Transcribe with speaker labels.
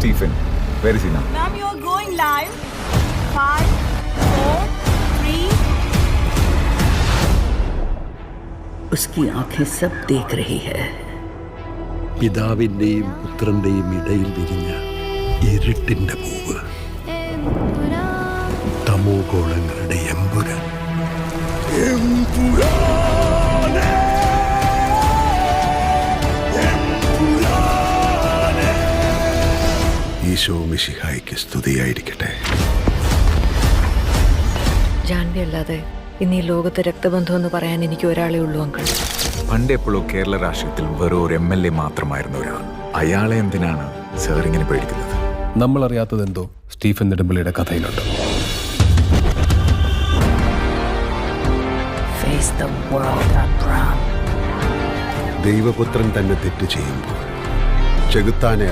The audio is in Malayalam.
Speaker 1: Stephen, where is he now?
Speaker 2: Ma'am, you are going live. 5, 4, 3.
Speaker 3: उसकी आंखें सब देख रही है.
Speaker 4: പിതാവിൻ്റെയും പുത്രൻ്റെയും ഇടയിൽ വിരിഞ്ഞ ഇരുട്ടിൻ്റെ പൂവ്, തമോ ഗോളങ്ങളുടെ എമ്പുരാൻ. ഈശോ മിശിഹായ്ക്ക് സ്തുതിയായിരിക്കട്ടെ.
Speaker 5: ജാൻവി അല്ലാതെ ഇന്ന് ഈ ലോകത്ത് രക്തബന്ധം എന്ന് പറയാൻ എനിക്ക് ഒരാളേ ഉള്ളൂ അങ്കിൾ.
Speaker 1: പണ്ടെപ്പോഴോ കേരള രാഷ്ട്രീയത്തിൽ വെറും ഒരു MLA മാത്രമായിരുന്ന ഒരാൾ. അയാളെ എന്തിനാണ് സാർ ഇങ്ങനെ പേടിക്കുന്നത്?
Speaker 6: നമ്മൾ അറിയാത്തതെന്തോ Stephen നെടുമ്പള്ളിയുടെ കഥയിലുണ്ട്.
Speaker 3: Face the world around.
Speaker 4: ദൈവപുത്രൻ തന്നെ തെറ്റ് ചെയ്യുമ്പോൾ ചെകുത്താനെ